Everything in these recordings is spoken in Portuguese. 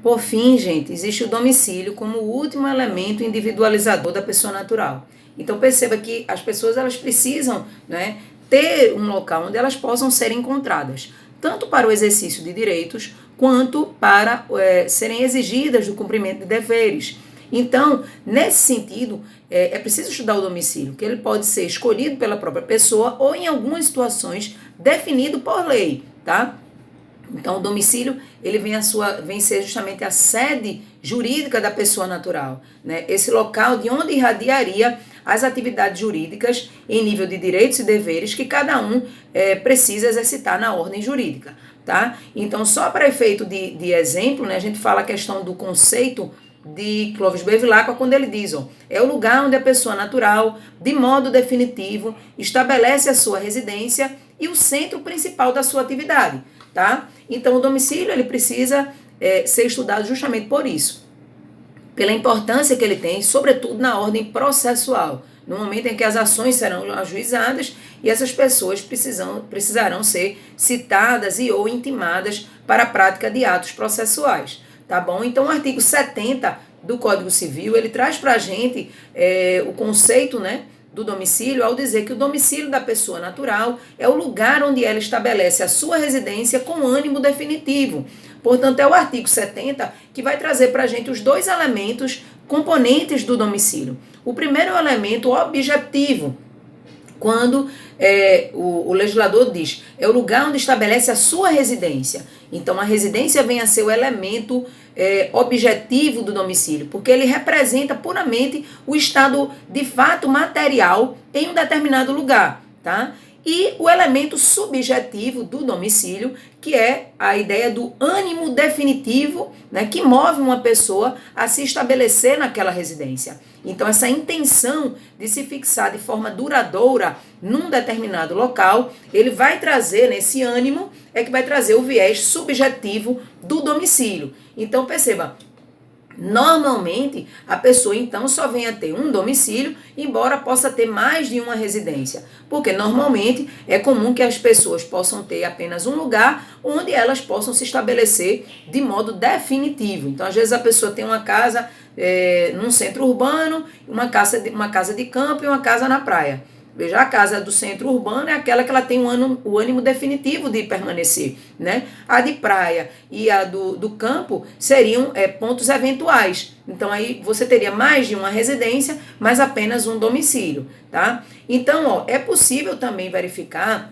Por fim, gente, existe o domicílio como o último elemento individualizador da pessoa natural. Então perceba que as pessoas elas precisam, né, ter um local onde elas possam ser encontradas, tanto para o exercício de direitos quanto para serem exigidas do cumprimento de deveres. Então, nesse sentido, é preciso estudar o domicílio, que ele pode ser escolhido pela própria pessoa ou, em algumas situações, definido por lei, tá? Então, o domicílio ele vem ser justamente a sede jurídica da pessoa natural, né? Esse local de onde irradiaria as atividades jurídicas em nível de direitos e deveres que cada um precisa exercitar na ordem jurídica, tá? Então, só para efeito de exemplo, né, a gente fala a questão do conceito de Clovis Bevilacqua quando ele diz, ó, é o lugar onde a pessoa natural, de modo definitivo, estabelece a sua residência e o centro principal da sua atividade, tá? Então, o domicílio ele precisa ser estudado justamente por isso, pela importância que ele tem, sobretudo na ordem processual, no momento em que as ações serão ajuizadas e essas pessoas precisarão ser citadas e ou intimadas para a prática de atos processuais. Tá bom? Então, o artigo 70 do Código Civil, ele traz para a gente o conceito, né, do domicílio, ao dizer que o domicílio da pessoa natural é o lugar onde ela estabelece a sua residência com ânimo definitivo. Portanto, é o artigo 70 que vai trazer para a gente os dois elementos componentes do domicílio. O primeiro é o elemento objetivo, quando o legislador diz, é o lugar onde estabelece a sua residência. Então, a residência vem a ser o elemento objetivo do domicílio, porque ele representa puramente o estado de fato material em um determinado lugar, tá? E o elemento subjetivo do domicílio, que é a ideia do ânimo definitivo, né, que move uma pessoa a se estabelecer naquela residência. Então, essa intenção de se fixar de forma duradoura num determinado local, ele vai trazer, nesse ânimo, que vai trazer o viés subjetivo do domicílio. Então, perceba, normalmente, a pessoa, então, só vem a ter um domicílio, embora possa ter mais de uma residência. Porque, normalmente, é comum que as pessoas possam ter apenas um lugar onde elas possam se estabelecer de modo definitivo. Então, às vezes, a pessoa tem uma casa num centro urbano, uma casa de campo e uma casa na praia. Veja, a casa do centro urbano é aquela que ela tem o ânimo definitivo de permanecer, né? A de praia e a do campo seriam pontos eventuais. Então, aí você teria mais de uma residência, mas apenas um domicílio, tá? Então, ó, é possível também verificar,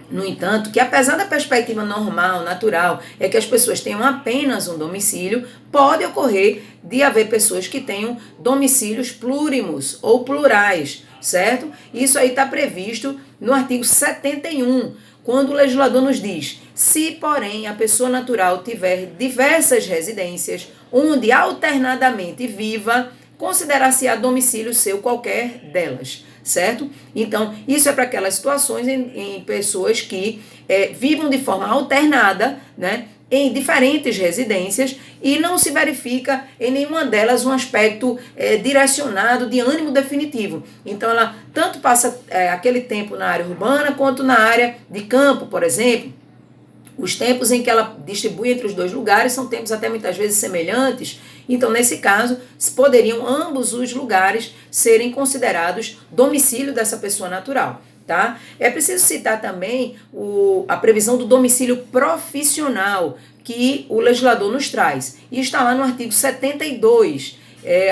no entanto, que apesar da perspectiva normal, natural, é que as pessoas tenham apenas um domicílio, pode ocorrer de haver pessoas que tenham domicílios plúrimos ou plurais, certo? Isso aí está previsto no artigo 71, quando o legislador nos diz, se, porém, a pessoa natural tiver diversas residências, onde alternadamente viva, considerar-se-á domicílio seu qualquer delas, certo? Então, isso é para aquelas situações em pessoas que vivam de forma alternada, né, em diferentes residências e não se verifica em nenhuma delas um aspecto direcionado de ânimo definitivo. Então, ela tanto passa aquele tempo na área urbana quanto na área de campo, por exemplo. Os tempos em que ela distribui entre os dois lugares são tempos até muitas vezes semelhantes. Então, nesse caso, poderiam ambos os lugares serem considerados domicílio dessa pessoa natural, tá? É preciso citar também a previsão do domicílio profissional que o legislador nos traz. E está lá no artigo 72,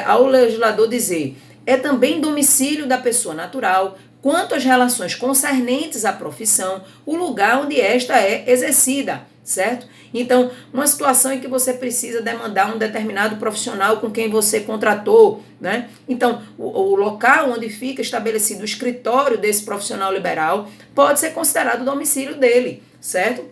ao legislador dizer, é também domicílio da pessoa natural, quanto às relações concernentes à profissão, o lugar onde esta é exercida, certo? Então, uma situação em que você precisa demandar um determinado profissional com quem você contratou, né? Então, o local onde fica estabelecido o escritório desse profissional liberal pode ser considerado o domicílio dele, certo?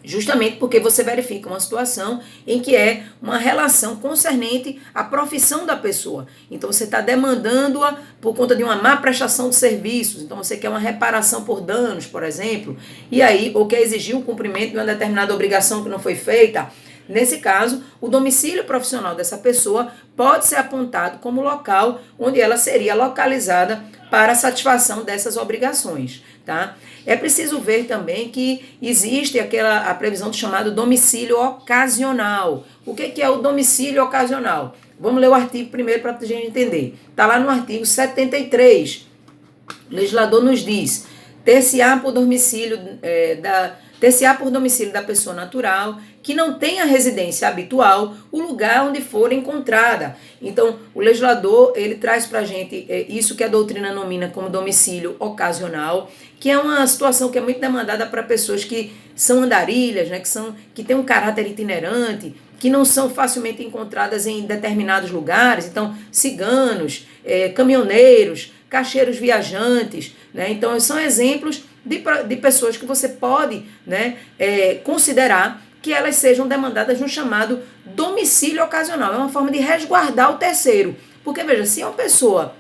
Justamente porque você verifica uma situação em que é uma relação concernente à profissão da pessoa. Então, você está demandando-a por conta de uma má prestação de serviços. Então, você quer uma reparação por danos, por exemplo. E aí, ou quer exigir o cumprimento de uma determinada obrigação que não foi feita. Nesse caso, o domicílio profissional dessa pessoa pode ser apontado como local onde ela seria localizada para a satisfação dessas obrigações, tá? É preciso ver também que existe a previsão do chamado domicílio ocasional. O que é o domicílio ocasional? Vamos ler o artigo primeiro para a gente entender. Está lá no artigo 73. O legislador nos diz: ter-se-á por domicílio da pessoa natural que não tenha residência habitual o lugar onde for encontrada. Então, o legislador, ele traz para a gente isso que a doutrina denomina como domicílio ocasional, que é uma situação que é muito demandada para pessoas que são andarilhas, né, que têm um caráter itinerante, que não são facilmente encontradas em determinados lugares. Então, ciganos, caminhoneiros, caixeiros viajantes, né? Então, são exemplos de pessoas que você pode, né, considerar que elas sejam demandadas no chamado domicílio ocasional. É uma forma de resguardar o terceiro. Porque, veja, se uma pessoa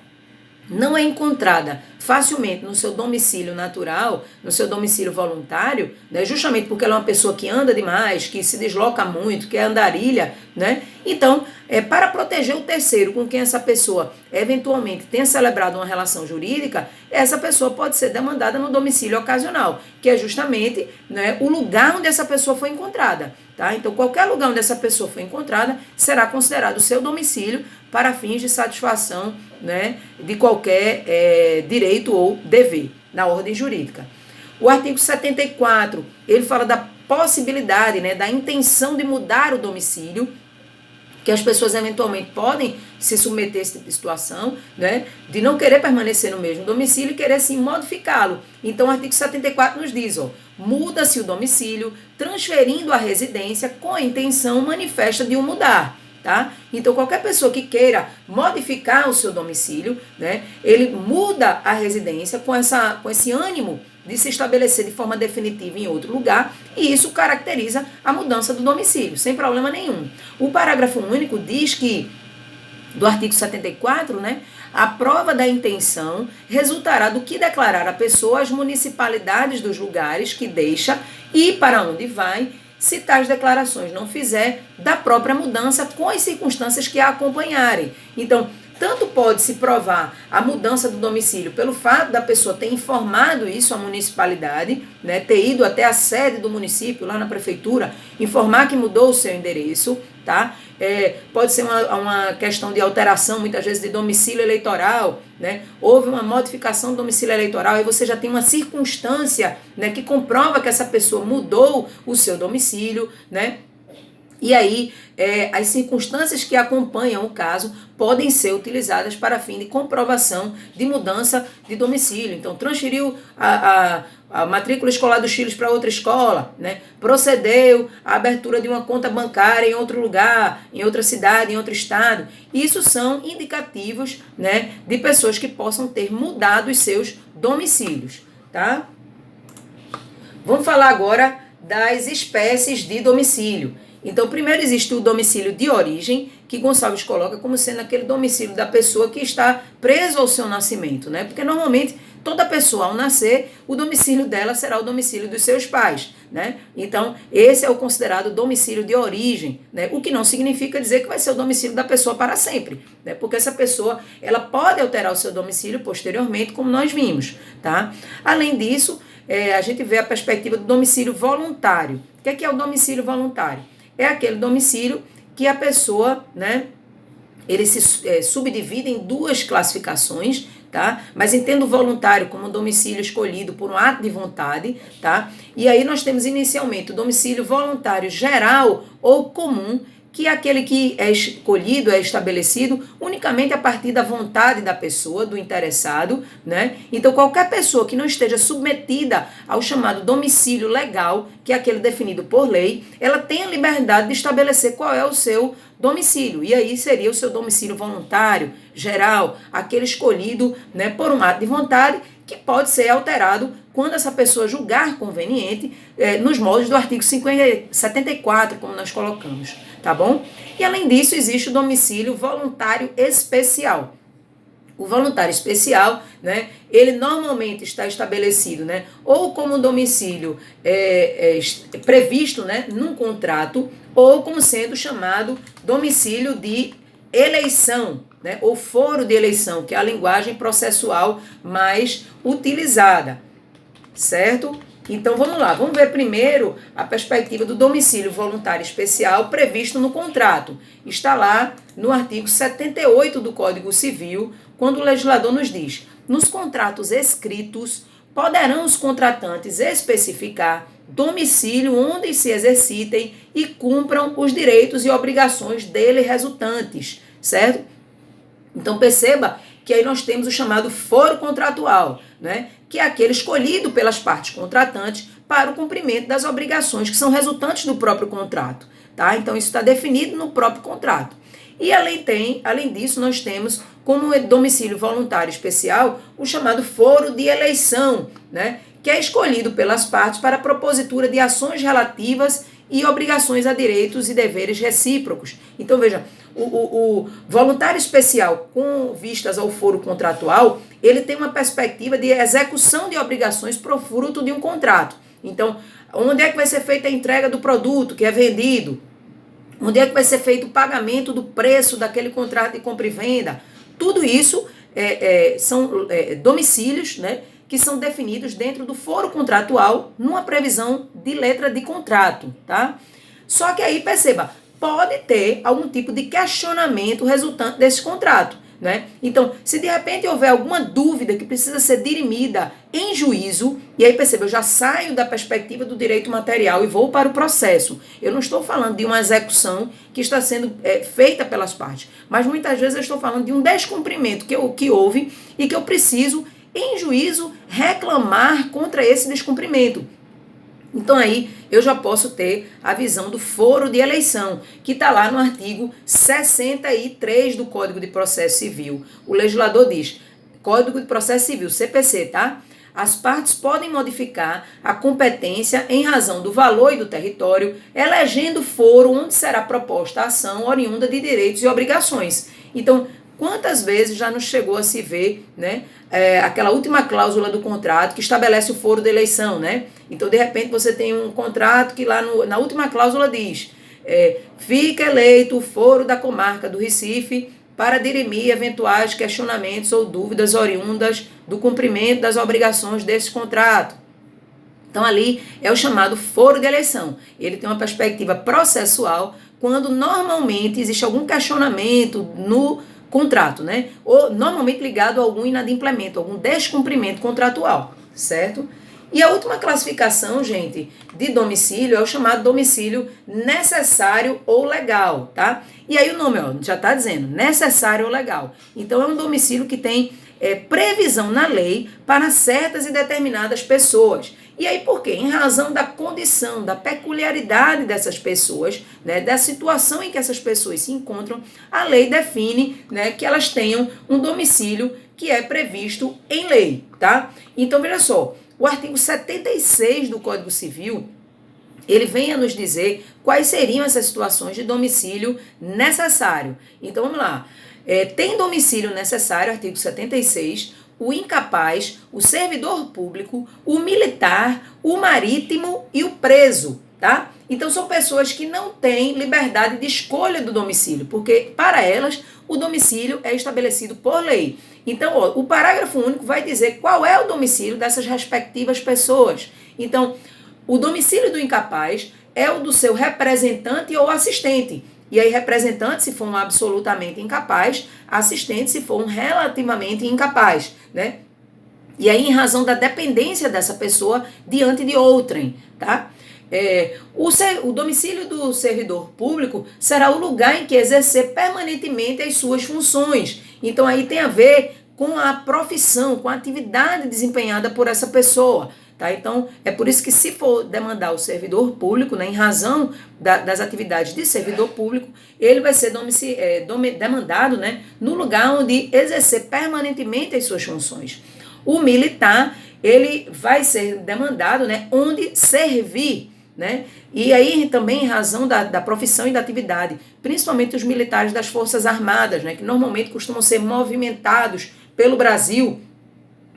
não é encontrada facilmente no seu domicílio natural, no seu domicílio voluntário, né, justamente porque ela é uma pessoa que anda demais, que se desloca muito, que é andarilha, né? Então, para proteger o terceiro com quem essa pessoa eventualmente tenha celebrado uma relação jurídica, essa pessoa pode ser demandada no domicílio ocasional, que é justamente, né, o lugar onde essa pessoa foi encontrada. Tá? Então, qualquer lugar onde essa pessoa foi encontrada será considerado seu domicílio para fins de satisfação, né, de qualquer direito ou dever na ordem jurídica. O artigo 74, ele fala da possibilidade, né, da intenção de mudar o domicílio, que as pessoas eventualmente podem se submeter a esse tipo de situação, né, de não querer permanecer no mesmo domicílio e querer sim modificá-lo. Então o artigo 74 nos diz, muda-se o domicílio, transferindo a residência com a intenção manifesta de o mudar. Tá? Então qualquer pessoa que queira modificar o seu domicílio, né, ele muda a residência com esse ânimo de se estabelecer de forma definitiva em outro lugar, e isso caracteriza a mudança do domicílio, sem problema nenhum. O parágrafo único diz que, do artigo 74, né, a prova da intenção resultará do que declarar a pessoa às municipalidades dos lugares que deixa e para onde vai, se tais declarações não fizer, da própria mudança com as circunstâncias que a acompanharem. Então, tanto pode-se provar a mudança do domicílio pelo fato da pessoa ter informado isso à municipalidade, né, ter ido até a sede do município, lá na prefeitura, informar que mudou o seu endereço, tá? Pode ser uma questão de alteração, muitas vezes, de domicílio eleitoral, né? Houve uma modificação do domicílio eleitoral e você já tem uma circunstância, né, que comprova que essa pessoa mudou o seu domicílio, né? E aí, as circunstâncias que acompanham o caso podem ser utilizadas para fim de comprovação de mudança de domicílio. Então, transferiu a matrícula escolar dos filhos para outra escola, né? Procedeu à abertura de uma conta bancária em outro lugar, em outra cidade, em outro estado. Isso são indicativos, né, de pessoas que possam ter mudado os seus domicílios, tá? Vamos falar agora das espécies de domicílio. Então, primeiro existe o domicílio de origem, que Gonçalves coloca como sendo aquele domicílio da pessoa que está preso ao seu nascimento, né? Porque normalmente toda pessoa ao nascer, o domicílio dela será o domicílio dos seus pais, né? Então, esse é o considerado domicílio de origem, né? O que não significa dizer que vai ser o domicílio da pessoa para sempre, né? Porque essa pessoa, ela pode alterar o seu domicílio posteriormente, como nós vimos, tá? Além disso, a gente vê a perspectiva do domicílio voluntário. O que é o domicílio voluntário? É aquele domicílio que a pessoa, né, ele se subdivide em duas classificações, tá? Mas entendo o voluntário como um domicílio escolhido por um ato de vontade, tá? E aí nós temos inicialmente o domicílio voluntário geral ou comum, que é aquele que é escolhido, é estabelecido unicamente a partir da vontade da pessoa, do interessado, né? Então, qualquer pessoa que não esteja submetida ao chamado domicílio legal, que é aquele definido por lei, ela tem a liberdade de estabelecer qual é o seu domicílio. E aí seria o seu domicílio voluntário, geral, aquele escolhido, né, por um ato de vontade, que pode ser alterado quando essa pessoa julgar conveniente, nos moldes do artigo 74, como nós colocamos, tá bom? E além disso, existe o domicílio voluntário especial. O voluntário especial, né, ele normalmente está estabelecido, né, ou como domicílio previsto, né, num contrato, ou como sendo chamado domicílio de eleição, né, ou foro de eleição, que é a linguagem processual mais utilizada, certo? Então vamos lá, vamos ver primeiro a perspectiva do domicílio voluntário especial previsto no contrato. Está lá no artigo 78 do Código Civil, quando o legislador nos diz: nos contratos escritos, poderão os contratantes especificar domicílio onde se exercitem e cumpram os direitos e obrigações dele resultantes, certo? Então perceba que aí nós temos o chamado foro contratual, né? Que é aquele escolhido pelas partes contratantes para o cumprimento das obrigações que são resultantes do próprio contrato, tá? Então isso está definido no próprio contrato. E além disso, nós temos como domicílio voluntário especial o chamado foro de eleição, né? Que é escolhido pelas partes para a propositura de ações relativas e obrigações a direitos e deveres recíprocos. Então, veja, o voluntário especial, com vistas ao foro contratual, ele tem uma perspectiva de execução de obrigações pro fruto de um contrato. Então, onde é que vai ser feita a entrega do produto que é vendido? Onde é que vai ser feito o pagamento do preço daquele contrato de compra e venda? Tudo isso são domicílios, né, que são definidos dentro do foro contratual numa previsão de letra de contrato, tá? Só que aí, perceba, pode ter algum tipo de questionamento resultante desse contrato, né? Então, se de repente houver alguma dúvida que precisa ser dirimida em juízo, e aí perceba, eu já saio da perspectiva do direito material e vou para o processo. Eu não estou falando de uma execução que está sendo feita pelas partes, mas muitas vezes eu estou falando de um descumprimento que houve e que eu preciso, em juízo, reclamar contra esse descumprimento. Então aí eu já posso ter a visão do foro de eleição, que está lá no artigo 63 do Código de Processo Civil. O legislador diz, Código de Processo Civil, CPC, tá? As partes podem modificar a competência em razão do valor e do território, elegendo foro onde será proposta a ação oriunda de direitos e obrigações. Então, quantas vezes já nos chegou a se ver, né, aquela última cláusula do contrato que estabelece o foro de eleição, né? Então, de repente, você tem um contrato que lá na última cláusula diz fica eleito o foro da comarca do Recife para dirimir eventuais questionamentos ou dúvidas oriundas do cumprimento das obrigações desse contrato. Então, ali é o chamado foro de eleição. Ele tem uma perspectiva processual quando normalmente existe algum questionamento no contrato, né? Ou normalmente ligado a algum inadimplemento, algum descumprimento contratual, certo? E a última classificação, gente, de domicílio é o chamado domicílio necessário ou legal, tá? E aí o nome, ó, já está dizendo, necessário ou legal. Então é um domicílio que tem previsão na lei para certas e determinadas pessoas. E aí por quê? Em razão da condição, da peculiaridade dessas pessoas, né, da situação em que essas pessoas se encontram, a lei define, né, que elas tenham um domicílio que é previsto em lei, tá? Então veja só, o artigo 76 do Código Civil, ele vem a nos dizer quais seriam essas situações de domicílio necessário. Então vamos lá. Tem domicílio necessário, artigo 76, o incapaz, o servidor público, o militar, o marítimo e o preso, tá? Então são pessoas que não têm liberdade de escolha do domicílio, porque para elas o domicílio é estabelecido por lei. Então, ó, o parágrafo único vai dizer qual é o domicílio dessas respectivas pessoas. Então, o domicílio do incapaz é o do seu representante ou assistente. E aí, representante, se for um absolutamente incapaz, assistente, se for um relativamente incapaz, né? E aí, em razão da dependência dessa pessoa diante de outrem, tá? O domicílio do servidor público será o lugar em que exercer permanentemente as suas funções. Então, aí tem a ver com a profissão, com a atividade desempenhada por essa pessoa. Tá? Então, é por isso que se for demandar o servidor público, né, em razão das atividades de servidor público, ele vai ser demandado, né, no lugar onde exercer permanentemente as suas funções. O militar, ele vai ser demandado, né, onde servir, né? E aí também em razão da profissão e da atividade, principalmente os militares das Forças Armadas, né, que normalmente costumam ser movimentados pelo Brasil.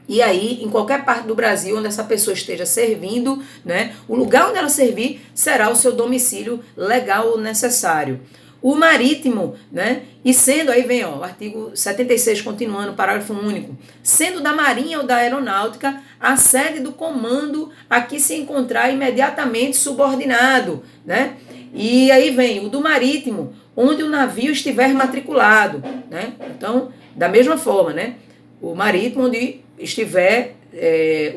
E aí, em qualquer parte do Brasil onde essa pessoa esteja servindo, né, o lugar onde ela servir será o seu domicílio legal ou necessário. O marítimo, né, e sendo, aí vem ó, o artigo 76, continuando, parágrafo único, sendo da Marinha ou da Aeronáutica a sede do comando a que se encontrar imediatamente subordinado, né? E aí vem o do marítimo, onde o navio estiver matriculado, né? Então, da mesma forma, né? O marítimo onde estiver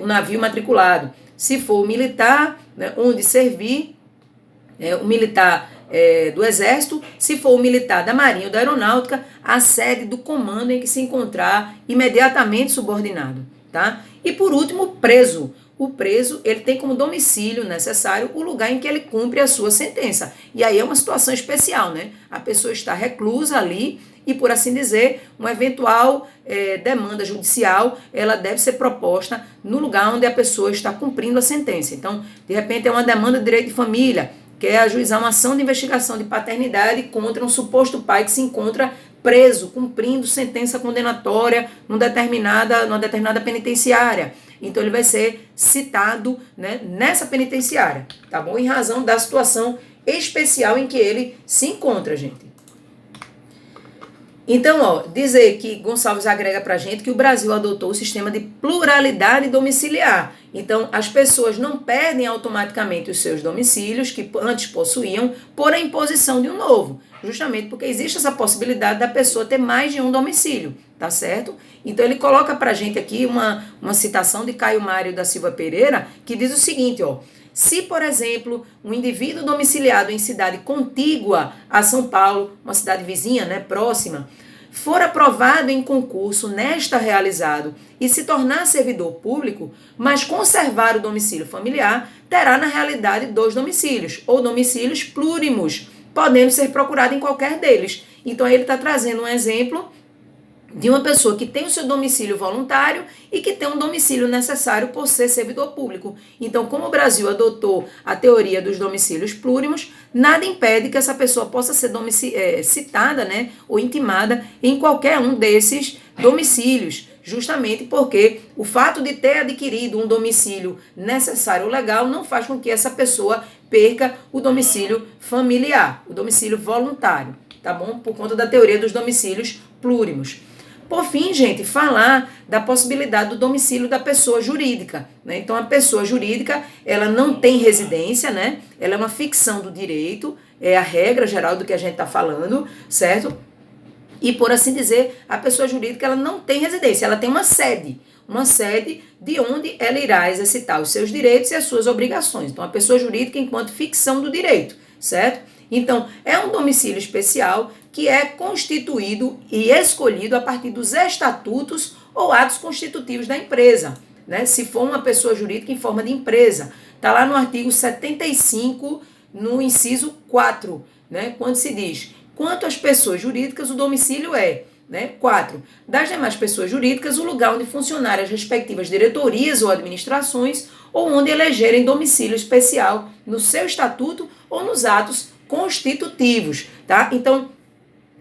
o navio matriculado. Se for o militar, né, onde servir o militar do Exército, se for o militar da Marinha ou da Aeronáutica, a sede do comando em que se encontrar imediatamente subordinado, tá? E por último, o preso. O preso, ele tem como domicílio necessário o lugar em que ele cumpre a sua sentença. E aí é uma situação especial, né? A pessoa está reclusa ali e, por assim dizer, uma eventual demanda judicial, ela deve ser proposta no lugar onde a pessoa está cumprindo a sentença. Então, de repente, é uma demanda de direito de família, quer ajuizar uma ação de investigação de paternidade contra um suposto pai que se encontra preso, cumprindo sentença condenatória numa determinada penitenciária. Então, ele vai ser citado, né, nessa penitenciária, tá bom? Em razão da situação especial em que ele se encontra, gente. Então, ó, dizer que Gonçalves agrega pra gente que o Brasil adotou o sistema de pluralidade domiciliar. Então, as pessoas não perdem automaticamente os seus domicílios que antes possuíam por a imposição de um novo, justamente porque existe essa possibilidade da pessoa ter mais de um domicílio, tá certo? Então, ele coloca pra gente aqui uma citação de Caio Mário da Silva Pereira, que diz o seguinte, ó: se, por exemplo, um indivíduo domiciliado em cidade contígua a São Paulo, uma cidade vizinha, né, próxima, for aprovado em concurso nesta realizado e se tornar servidor público, mas conservar o domicílio familiar, terá na realidade 2 domicílios, ou domicílios plúrimos, podendo ser procurado em qualquer deles. Então, ele está trazendo um exemplo de uma pessoa que tem o seu domicílio voluntário e que tem um domicílio necessário por ser servidor público. Então, como o Brasil adotou a teoria dos domicílios plúrimos, nada impede que essa pessoa possa ser citada, né, ou intimada em qualquer um desses domicílios, justamente porque o fato de ter adquirido um domicílio necessário ou legal não faz com que essa pessoa perca o domicílio familiar, o domicílio voluntário, tá bom? Por conta da teoria dos domicílios plúrimos. Por fim, gente, falar da possibilidade do domicílio da pessoa jurídica, né? Então, a pessoa jurídica, ela não tem residência, né? Ela é uma ficção do direito, é a regra geral do que a gente está falando, certo? E, por assim dizer, a pessoa jurídica, ela não tem residência, ela tem uma sede de onde ela irá exercitar os seus direitos e as suas obrigações. Então, a pessoa jurídica enquanto ficção do direito, certo? Então, é um domicílio especial que é constituído e escolhido a partir dos estatutos ou atos constitutivos da empresa, né? Se for uma pessoa jurídica em forma de empresa. Está lá no artigo 75, no inciso 4, né? Quando se diz: quanto às pessoas jurídicas, o domicílio é, né, 4. Das demais pessoas jurídicas, o lugar onde funcionarem as respectivas diretorias ou administrações ou onde elegerem domicílio especial no seu estatuto ou nos atos constitutivos, tá? Então,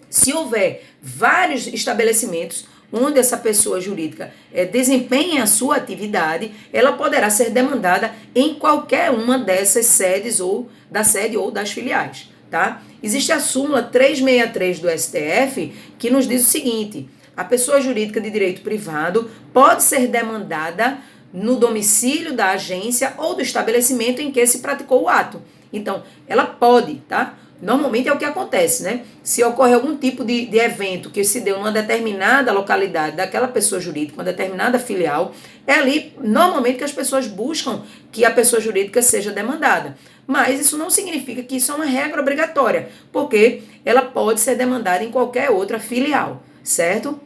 se houver vários estabelecimentos onde essa pessoa jurídica desempenha a sua atividade, ela poderá ser demandada em qualquer uma dessas sedes ou da sede ou das filiais, tá? Existe a súmula 363 do STF que nos diz o seguinte: a pessoa jurídica de direito privado pode ser demandada no domicílio da agência ou do estabelecimento em que se praticou o ato. Então, ela pode, tá? Normalmente é o que acontece, né? Se ocorre algum tipo de evento que se deu numa determinada localidade daquela pessoa jurídica, uma determinada filial, é ali normalmente que as pessoas buscam que a pessoa jurídica seja demandada. Mas isso não significa que isso é uma regra obrigatória, porque ela pode ser demandada em qualquer outra filial, certo?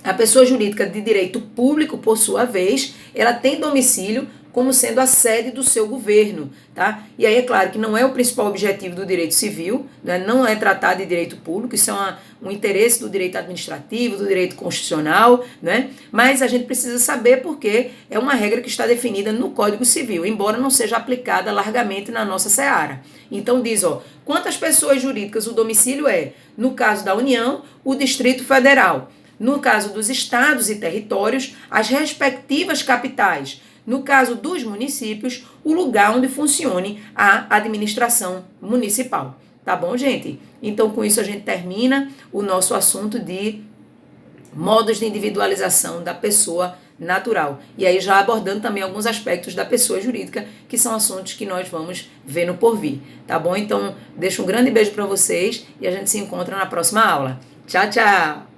A pessoa jurídica de direito público, por sua vez, ela tem domicílio como sendo a sede do seu governo, tá? E aí é claro que não é o principal objetivo do direito civil, né? Não é tratar de direito público, isso é um interesse do direito administrativo, do direito constitucional, né? Mas a gente precisa saber porque é uma regra que está definida no Código Civil, embora não seja aplicada largamente na nossa seara. Então diz, ó, quantas pessoas jurídicas o domicílio é? No caso da União, o Distrito Federal. No caso dos estados e territórios, as respectivas capitais. No caso dos municípios, o lugar onde funcione a administração municipal. Tá bom, gente? Então, com isso, a gente termina o nosso assunto de modos de individualização da pessoa natural. E aí já abordando também alguns aspectos da pessoa jurídica, que são assuntos que nós vamos ver no porvir. Tá bom? Então, deixo um grande beijo para vocês e a gente se encontra na próxima aula. Tchau, tchau!